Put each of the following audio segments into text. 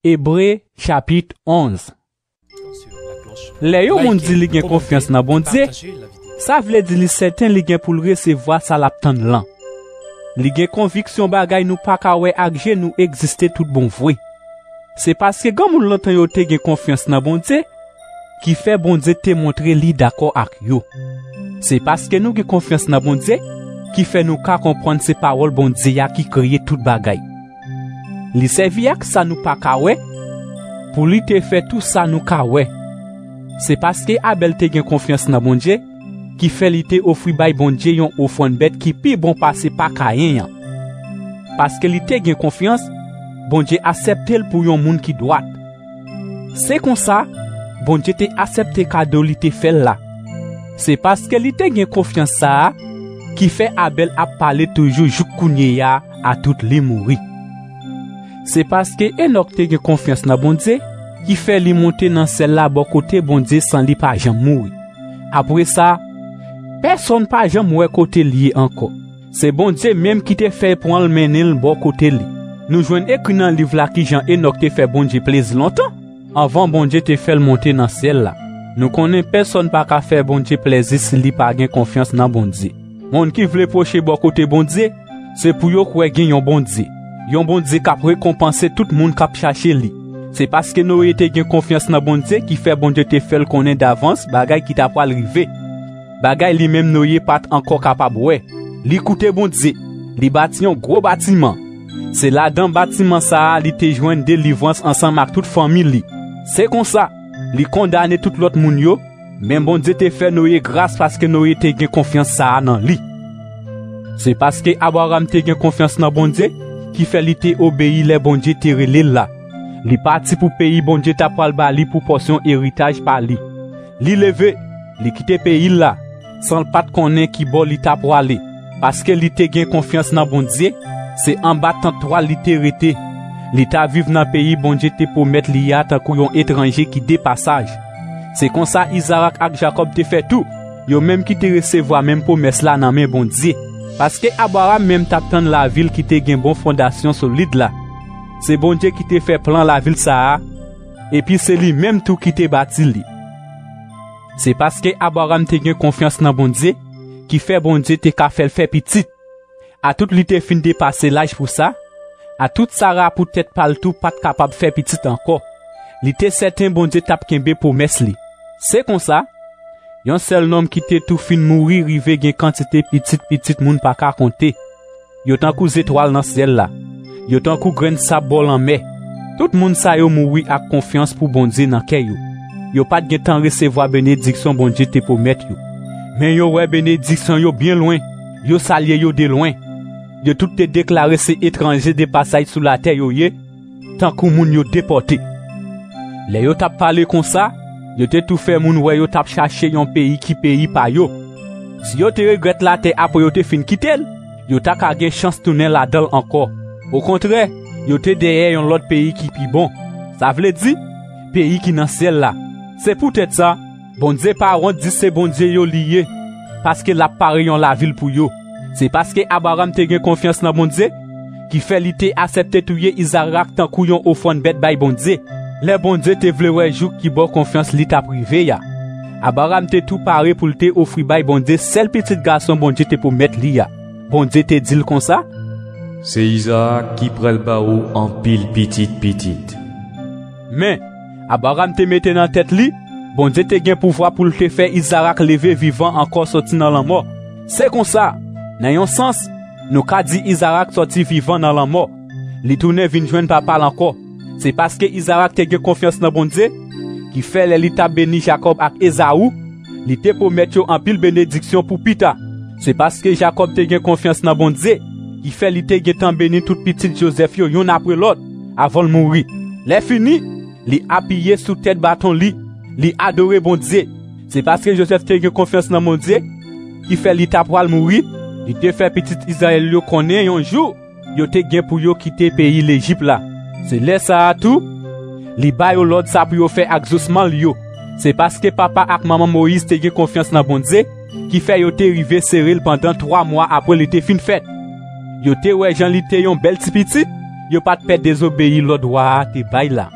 Hébreux chapitre 11. Les yo moun di li gen confiance nan bon Dieu, ça vle di li certain li gen pou le recevoir ça la tan lan. Li gen conviction bagay nou pa ka wè ak nou existe tout bon vrai. C'est parce que gam moun lantan yo te gen confiance nan bon Dieu, qui fait bon Dieu te montre li d'accord ak yo. C'est parce que nous gen confiance nan bon Dieu, qui fait nous ka comprendre ces paroles bon Dieu ya qui créé tout bagay. Li servi ak ça nous pa ka wè, pour li te fait tout ça nous ka wè. C'est parce que Abel te gen confiance nan bon Dieu, qui fait li te offri bay bon Dieu yon offrande bête qui pi bon passe pa Caïn. Parce que li te gen confiance, bon Dieu accepte l pour yon moun qui droit. C'est comme ça, bon Dieu te accepte cadeau li te fait là. C'est parce que li te gen confiance ça, qui fait Abel a parler toujours jouk kounye ya à tout li mouri. C'est parce que Enoch te gen confiance nan bon Dieu, qui fait li monter dans celle là bon côté bon Dieu sans li pa jam mouri. Après ça, personne pa jam mourir côté lié encore. C'est bon Dieu même qui te fait pour le mener le bon côté li. Nous joignons écrit dans livre là qui Jean Enoch te fait bon Dieu plaisir longtemps avant bon Dieu te fait le monter dans ciel là. Nous connaît personne pas ka faire bon Dieu plaisir si li pa gen confiance dans bon Dieu. Monde qui veut procher bon côté bon Dieu, c'est pour yo kwe gen yon bon Dieu. Yon bon Dieu qui récompenser tout monde qui chercher li. C'est parce que nous était gen confiance dans bon Dieu qui fait bon Dieu te fait le connaître d'avance bagay qui t'a pas arrivé. Bagay li même nous y pas encore capable ouais. Li koute bon Dieu, li bâti un gros bâtiment. C'est là dans bâtiment ça li te joindre délivrance ensemble avec toute famille li. C'est comme ça, li condamner tout l'autre moun yo, même bon Dieu te fait nous y grâce parce que nous était gen confiance ça dans li. C'est parce que Abraham te gen confiance dans bon Dieu qui fait li te obéi les bon Dieu te relé là. Li parti pour pays bon Dieu t'a pral ba li pour portion héritage par li. Li levé, li quitte pays là, sans le pas connaît qui bon li t'a pour aller. Parce que li te gen confiance dans bon Dieu, c'est en battant toi li te rete. Li t'a vivre dans pays bon Dieu te pour mettre li a tant yon étranger qui dépassage. C'est comme ça Isaac ak Jacob te fait tout. Yo même qui te recevoir même promesse là dans main bon Dieu. Parce que Abraham même t'attend la ville qui te gen bon fondation solide là. C'est bon Dieu qui te fait plan la ville ça, et puis c'est lui même tout qui te bâti li. C'est parce que Abraham te gen confiance dans bon Dieu, qui fait bon Dieu te ka fait petit. À tout li te fin dépasser l'âge pour ça, à tout Sarah pour tête pas tout pas capable faire petit encore. Li te certain bon Dieu tap kembe promesse li. C'est comme ça, yon seul homme qui te tout fin mourir rive gen quantité petite moun pa ka compter. Yo tan kou étoile dans ciel là. Yo tan kou grain sable bol en mer. Tout moun sa yo mouri ak confiance pour bon Dieu nan kè yo. Yo pas gen temps recevoir bénédiction bon Dieu te promet yo. Mais yo ouais bénédiction yo bien loin. Yo salye yo de loin. Yo tout te déclaré c'est étranger de passage sous la terre yo yé. Tant kou moun yo déporté. Les yo tap parlé comme ça, yo te tout fait moun ouais yo tap chercher yon pays qui pays pa yo. Si yo te regrette la terre après yo te fin quitter, yo ta ka gen chance tourner la dedans encore. Au contraire, yo te derrière yon l'autre pays qui pi bon. Ça veut dire pays qui dans ciel là. C'est peut-être ça. Bon Dieu par on dit c'est bon Dieu yo lié parce que la pari yon la ville pour yo. C'est parce que Abraham te gen confiance dans bon Dieu qui fait li te accepter touyer Isaac tant kou yon offrande bête bay bon Dieu. Les bon Dieu te vle wè jou qui bon confiance li ta privé ya. Abraham te tout paré pour te offrir bay bon Dieu seul petit garçon bon Dieu te pour mettre li ya. Bon Dieu te dit comme ça. C'est Isaac qui pral ba ou en pile petite. Mais Abraham te mette dans tête li, bon Dieu te gen pouvoir pour te faire Isaac lever vivant encore sorti dans la mort. C'est comme ça. Dans yon sens, nous ka dit Isaac sorti vivant dans la mort. Li tourne vinn joindre papa encore. C'est parce que Isaac te gen confiance dans bon Dieu qui fait les ta béni Jacob ak Esaü, li te promet yo en pile bénédiction pour pita. C'est parce que Jacob te gen confiance dans bon Dieu qui fait li te gen tan béni tout petit Joseph yo yon après l'autre avant de mourir. Les fini, li appuyé sous tête bâton li adoré bon Dieu. C'est parce que Joseph te gen confiance dans bon Dieu qui fait li ta pral mourir, li te fait petit Israël yo connaît yon jour, yo te gen pour yo quitter pays l'Égypte là. C'est là ça tout. Li ba yo l'autre ça pour yo faire exaucement yo. C'est parce que papa ak maman Moïse te gen confiance dans bon Dieu qui fait yo te rive serré pendant 3 mois après li te fin fête. Yo te ouais Jean li te yon bel ti petit yo pas de désobéir l'ordre wa te bay là.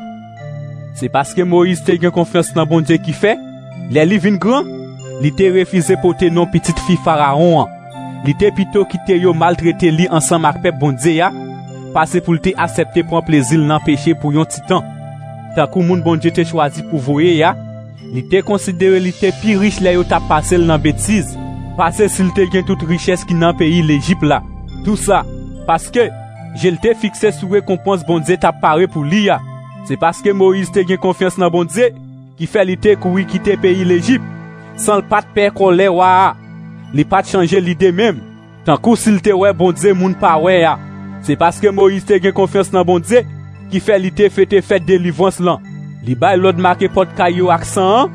C'est parce que Moïse te gen confiance dans bon Dieu qui fait, les li vin grand, li te refusé porter non petite fille pharaon. Li te plutôt quitter yo maltraité li ensemble avec peuple bon Dieu ya, parce pour te accepter prendre plaisir dans péché pour yon titan. Tant que moun bon Dieu te choisi pour voyer ya, li te considéré li te plus riche là yo t'a passé dans bêtise. Parce s'il te gen toute richesse qui dans pays l'Égypte là. Tout ça parce que je te fixé sur récompense bon Dieu t'a paré pour li ya. C'est parce que Moïse te gen confiance dans bon Dieu qui fait li te courir quitter pays l'Égypte sans le pas de père colère wa. Li pas changer l'idée même. Tant que s'il te ouais bon Dieu moun pa ouais ya. C'est parce que Moïse te gen confiance dans bon Dieu qui fait li te fête délivrance là. Li bay l'autre marqué porte caillou accent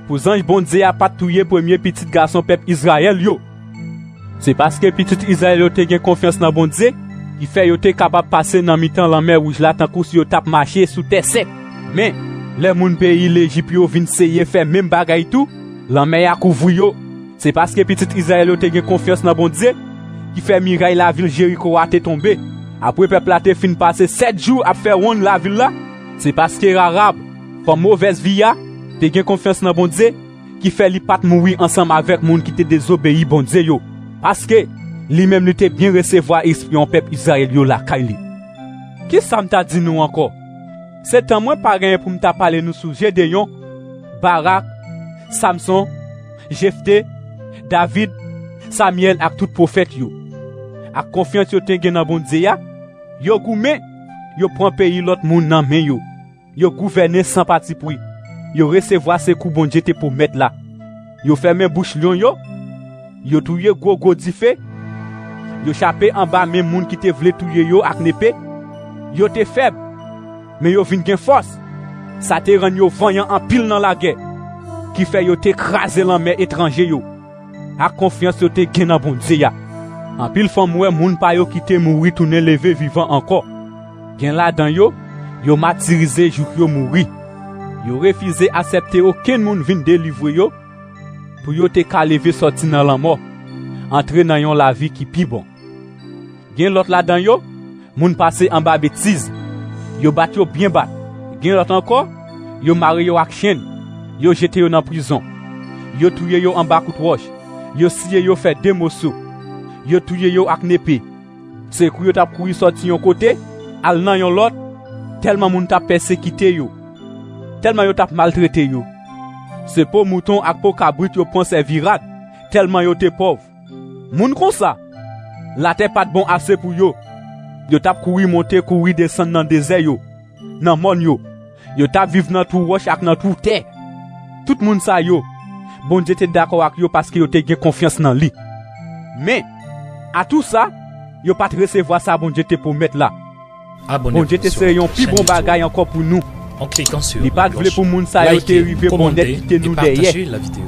pour ange bon Dieu a pas touyer premier petit garçon peuple Israël yo. C'est parce que petit Israël yo te gen confiance dans bon Dieu qui fait yo te capable passer dans mi-temps la mer rouge là tant que si yo tap marcher sous terre sec. Mais les moun pays l'Égypte yo vinn essayer faire même bagay tout, la mer a couvri yo. C'est parce que petit Israël yo te gen confiance dans bon Dieu qui fait miraille la ville Jéricho a te tombé. Après peuple a te fin passer 7 jours à faire ronde la ville là. C'est parce que arabe pour mauvaise vie a te gen confiance dans bon Dieu qui fait li pat mourir ensemble avec moun qui te désobéi bon Dieu yo. Parce que lui même lui te bien recevoir esprit en peuple Israël yo la kaili. Qui ça m'ta dit nous encore? C'est un moins pas rien pour m'ta parler nous sujet de yon Barak, Samson, Jephthé, David, Samuel ak tout prophète yo. Ak confiance yo te gen dans bon Dieu ya, yo goumé, yo prend pays l'autre moun nan men yo. Yo gouverner sans parti pris. Yo recevoir ses coups bon Dieu te pour mettre là. Yo fermer bouche lion yo. Yo touye go di fe. Yo chapé en bas même moun qui te vle touye yo ak nepe. Yo te faible. Mais yo vinn gen force. Ça te rend yo vaillant en pile dans la guerre. Qui fait yo te écraser la mer étranger yo. Ak confiance yo te gen dans bon Dieu ya. En pile femme ouais moun pa yo qui te mouri tourner lever vivant encore. Gen la dan yo martyrisé jou yo mouri. Yo refusé accepter aucun moun vinn délivrer yo pour yo te ka lever sorti dans la mort. Entrer dans yon la vie qui pi bon. Gen l'autre la dan yo, moun passé en bas bêtise. Yo bat yo bien bat. Gen l'autre encore, yo maré yo ak chaîne. Yo jeté yo dans prison. Yo touye yo en bas coup roche. Yo siye yo fait deux morceaux. Yo touye yo ak nepe. C'est kou yo tap kouri sorti yon côté, al nan yon l'autre, tellement moun tap persécuté yo. Tellement yo tap maltraité yo. C'est pour mouton ak pour cabrit yo prend servirade, tellement yo te pauvre. Moun kon ça, la terre pas bon assez pour yo. Yo tap kouri monter, kouri descendre dans désert yo. Nan mon yo. Yo tap vivre dans tout roche ak dans tout terre. Tout moun sa yo. Bon Dieu te d'accord ak yo parce que yo te gen confiance dans lui. Mais à tout ça, yo pas recevoir ça bon Dieu te pour mettre là. Bon Dieu te c'est yon pi bon bagay encore pour nous. En cliquant sur li pas vle pour moun sa yo te rive bon net qui te nous derrière. la vidéo.